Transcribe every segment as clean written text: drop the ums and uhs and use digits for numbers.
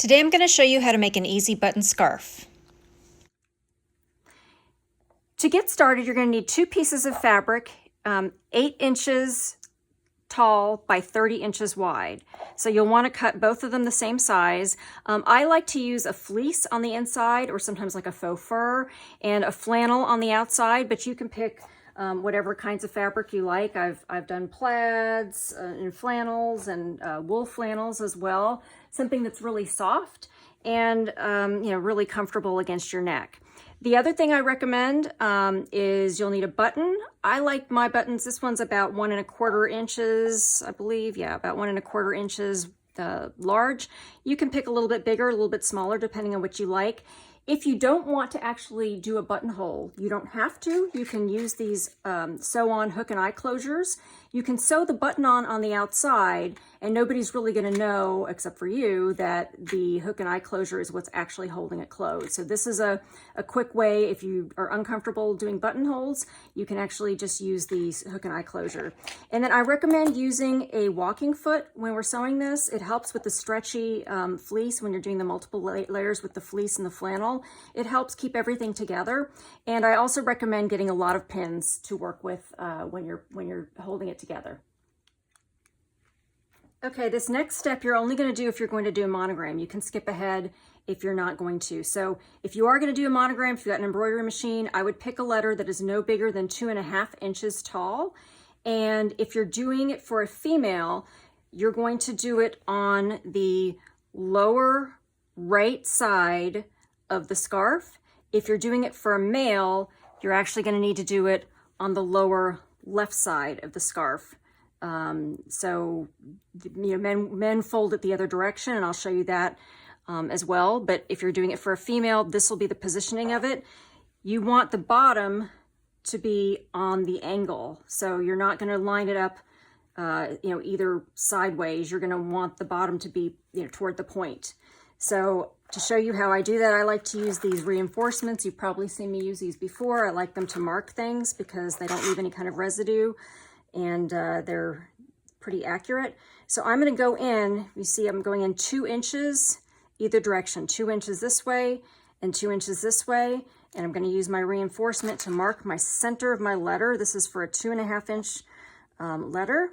Today I'm going to show you how to make an easy button scarf. To get started, you're going to need 2 pieces of fabric, 8 inches tall by 30 inches wide. So you'll want to cut both of them the same size. I like to use a fleece on the inside, or sometimes like a faux fur, and a flannel on the outside, but you can pick whatever kinds of fabric you like. I've done plaids and flannels and wool flannels as well. Something that's really soft and really comfortable against your neck. The other thing I recommend is you'll need a button. I like my buttons. This one's about 1 1/4 inches, I believe. Yeah, about 1 1/4 inches large. You can pick a little bit bigger, a little bit smaller, depending on what you like. If you don't want to actually do a buttonhole, you don't have to. You can use these sew-on hook and eye closures. You can sew the button on the outside, and nobody's really going to know, except for you, that the hook and eye closure is what's actually holding it closed. So this is a quick way. If you are uncomfortable doing buttonholes, you can actually just use these hook and eye closure. And then I recommend using a walking foot when we're sewing this. It helps with the stretchy fleece when you're doing the multiple layers with the fleece and the flannel. It helps keep everything together. And I also recommend getting a lot of pins to work with when you're holding it together. Okay, this next step you're only going to do if you're going to do a monogram. You can skip ahead if you're not going to. So if you are going to do a monogram, if you've got an embroidery machine, I would pick a letter that is no bigger than 2 1/2 inches tall. And if you're doing it for a female, you're going to do it on the lower right side of the scarf. If you're doing it for a male, you're actually going to need to do it on the lower left side of the scarf. So men fold it the other direction, and I'll show you that as well. But if you're doing it for a female, this will be the positioning of it. You want the bottom to be on the angle, so you're not going to line it up either sideways. You're going to want the bottom to be toward the point. So to show you how I do that, I like to use these reinforcements. You've probably seen me use these before. I like them to mark things because they don't leave any kind of residue, and they're pretty accurate. So I'm going to go in, you see I'm going in 2 inches either direction, 2 inches this way and 2 inches this way. And I'm going to use my reinforcement to mark my center of my letter. This is for a 2 1/2 inch letter.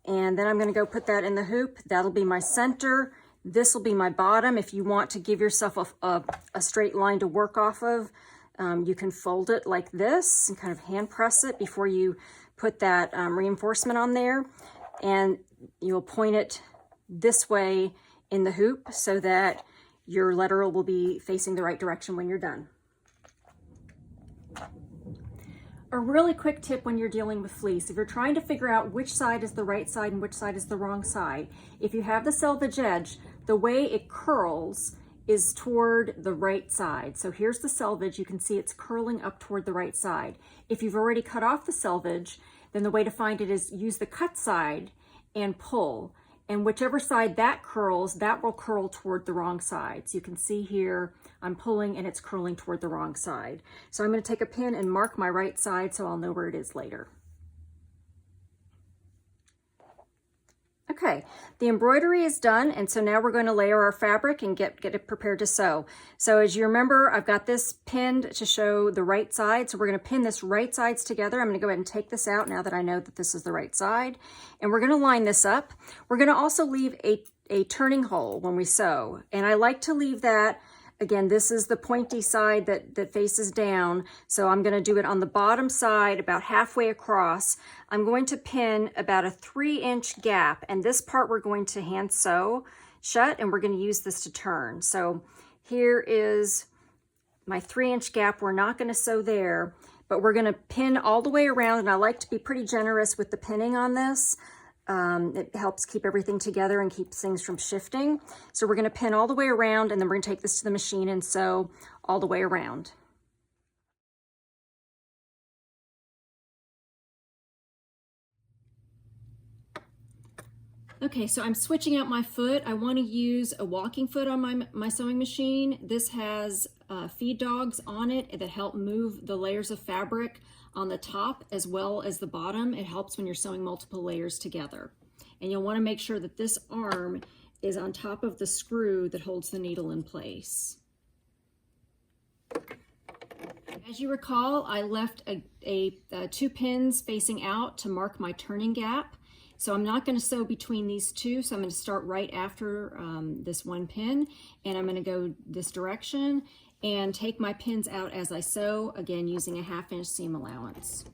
And then I'm going to go put that in the hoop. That'll be my center. This will be my bottom. If you want to give yourself a straight line to work off of, you can fold it like this and kind of hand press it before you put that reinforcement on there. And you'll point it this way in the hoop so that your letter will be facing the right direction when you're done. A really quick tip when you're dealing with fleece, if you're trying to figure out which side is the right side and which side is the wrong side, if you have the selvage edge, the way it curls is toward the right side. So here's the selvage. You can see it's curling up toward the right side. If you've already cut off the selvage, then the way to find it is use the cut side and pull. And whichever side that curls, that will curl toward the wrong side. So you can see here, I'm pulling and it's curling toward the wrong side. So I'm going to take a pin and mark my right side so I'll know where it is later. Okay, the embroidery is done, and so now we're going to layer our fabric and get it prepared to sew. So as you remember, I've got this pinned to show the right side, so we're going to pin this right sides together. I'm going to go ahead and take this out now that I know that this is the right side, and we're going to line this up. We're going to also leave a turning hole when we sew, and I like to leave that. Again, this is the pointy side that faces down, so I'm going to do it on the bottom side about halfway across. I'm going to pin about a 3-inch gap, and this part we're going to hand sew shut, and we're going to use this to turn. So here is my 3-inch gap. We're not going to sew there, but we're going to pin all the way around, and I like to be pretty generous with the pinning on this. It helps keep everything together and keeps things from shifting. So we're going to pin all the way around, and then we're going to take this to the machine and sew all the way around. Okay, so I'm switching out my foot. I want to use a walking foot on my sewing machine. This has feed dogs on it that help move the layers of fabric on the top as well as the bottom. It helps when you're sewing multiple layers together. And you'll want to make sure that this arm is on top of the screw that holds the needle in place. As you recall, I left 2 pins facing out to mark my turning gap. So I'm not going to sew between these two, so I'm going to start right after this 1 pin, and I'm going to go this direction and take my pins out as I sew, again using a 1/2 inch seam allowance.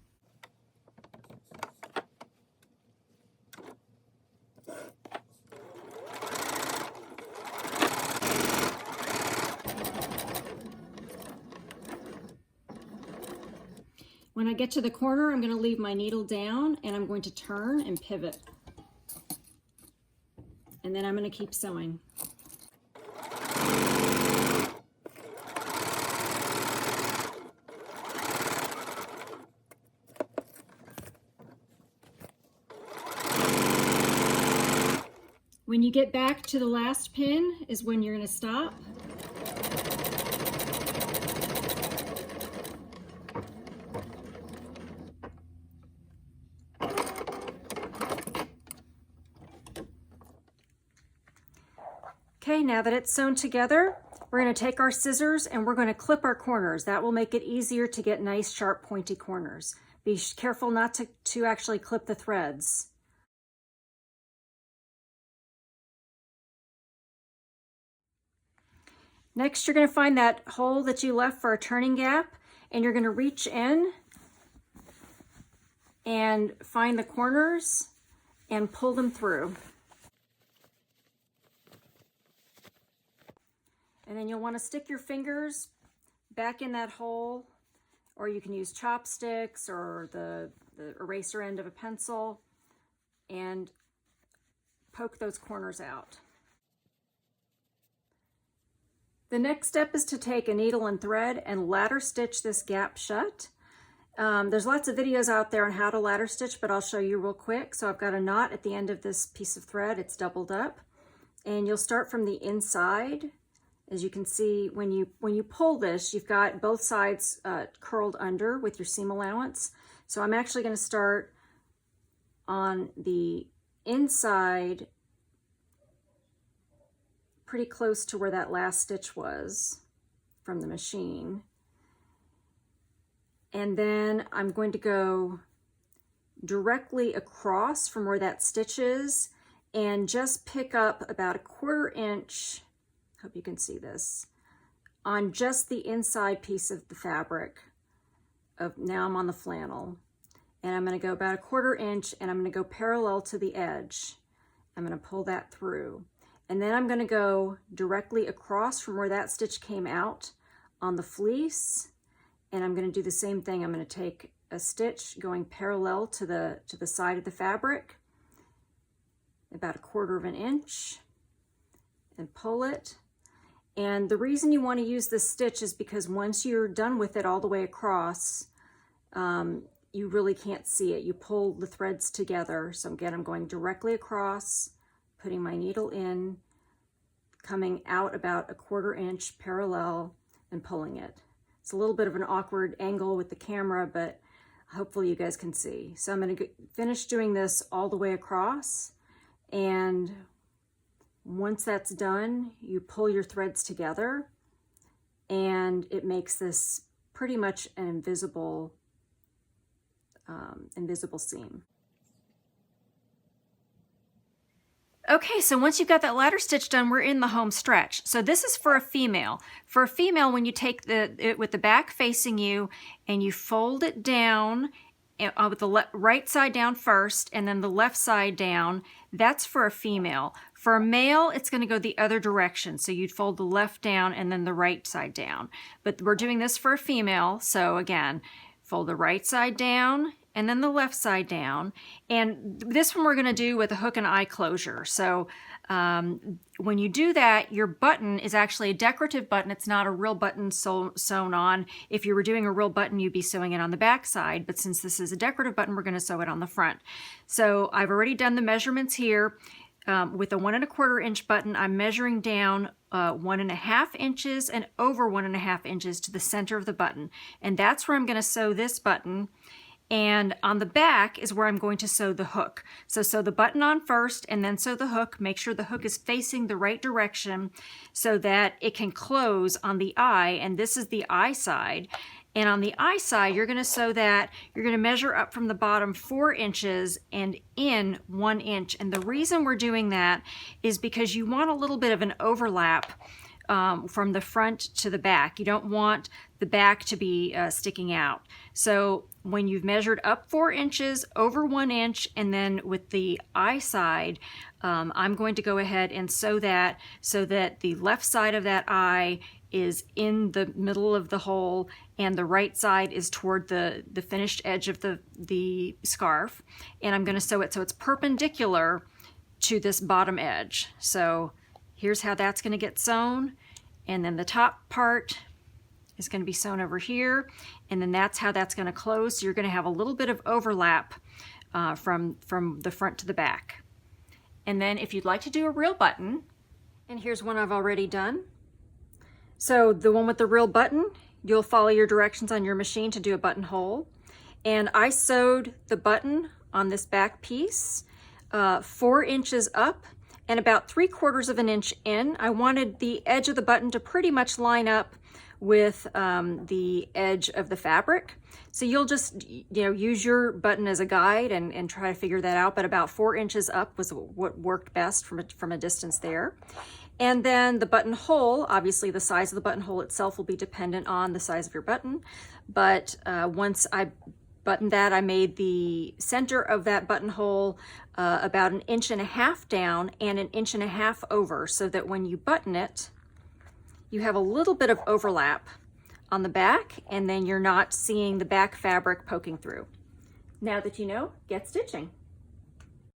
When I get to the corner, I'm going to leave my needle down and I'm going to turn and pivot. And then I'm going to keep sewing. When you get back to the last pin is when you're going to stop. Okay, now that it's sewn together, we're going to take our scissors and we're going to clip our corners. That will make it easier to get nice, sharp, pointy corners. Be careful not to actually clip the threads. Next, you're going to find that hole that you left for a turning gap, and you're going to reach in and find the corners and pull them through. And then you'll want to stick your fingers back in that hole, or you can use chopsticks or the eraser end of a pencil and poke those corners out. The next step is to take a needle and thread and ladder stitch this gap shut. There's lots of videos out there on how to ladder stitch, but I'll show you real quick. So I've got a knot at the end of this piece of thread. It's doubled up, and you'll start from the inside. As you can see, when you pull this, you've got both sides curled under with your seam allowance. So I'm actually going to start on the inside, pretty close to where that last stitch was from the machine. And then I'm going to go directly across from where that stitch is and just pick up about a 1/4 inch, hope you can see this, on just the inside piece of the fabric. Now I'm on the flannel. And I'm going to go about a 1/4 inch and I'm going to go parallel to the edge. I'm going to pull that through. And then I'm going to go directly across from where that stitch came out on the fleece. And I'm going to do the same thing. I'm going to take a stitch going parallel to the side of the fabric, about a 1/4 inch, and pull it. And the reason you want to use this stitch is because once you're done with it all the way across, you really can't see it. You pull the threads together. So again, I'm going directly across, putting my needle in, coming out about a 1/4 inch parallel and pulling it. It's a little bit of an awkward angle with the camera, but hopefully you guys can see. So I'm going to finish doing this all the way across, and once that's done, you pull your threads together and it makes this pretty much an invisible seam. Okay, so once you've got that ladder stitch done, we're in the home stretch. So this is for a female. For a female, when you take it with the back facing you and you fold it down with the right side down first and then the left side down, that's for a female. For a male, it's going to go the other direction. So you'd fold the left down and then the right side down. But we're doing this for a female. So again, fold the right side down and then the left side down. And this one we're going to do with a hook and eye closure. So when you do that, your button is actually a decorative button. It's not a real button sewn on. If you were doing a real button, you'd be sewing it on the back side. But since this is a decorative button, we're going to sew it on the front. So I've already done the measurements here. With a 1 1/4 inch button, I'm measuring down 1 1/2 inches and over 1 1/2 inches to the center of the button. And that's where I'm going to sew this button. And on the back is where I'm going to sew the hook. So sew the button on first and then sew the hook. Make sure the hook is facing the right direction so that it can close on the eye, and this is the eye side. And on the eye side, you're going to sew that, you're going to measure up from the bottom 4 inches and in 1 inch. And the reason we're doing that is because you want a little bit of an overlap from the front to the back. You don't want the back to be sticking out. So when you've measured up 4 inches, over 1 inch, and then with the eye side, I'm going to go ahead and sew that so that the left side of that eye is in the middle of the hole and the right side is toward the finished edge of the scarf. And I'm going to sew it so it's perpendicular to this bottom edge. So here's how that's going to get sewn, and then the top part is going to be sewn over here, and then that's how that's going to close. So you're going to have a little bit of overlap from the front to the back. And then if you'd like to do a real button, and here's one I've already done. So the one with the real button, you'll follow your directions on your machine to do a buttonhole. And I sewed the button on this back piece 4 inches up and about 3/4 of an inch in. I wanted the edge of the button to pretty much line up with the edge of the fabric. So you'll just use your button as a guide and try to figure that out, but about 4 inches up was what worked best from a distance there. And then the buttonhole, obviously the size of the buttonhole itself will be dependent on the size of your button, but once I buttoned that, I made the center of that buttonhole about 1.5 inches down and 1.5 inches over, so that when you button it, you have a little bit of overlap on the back, and then you're not seeing the back fabric poking through. Now that you know, get stitching.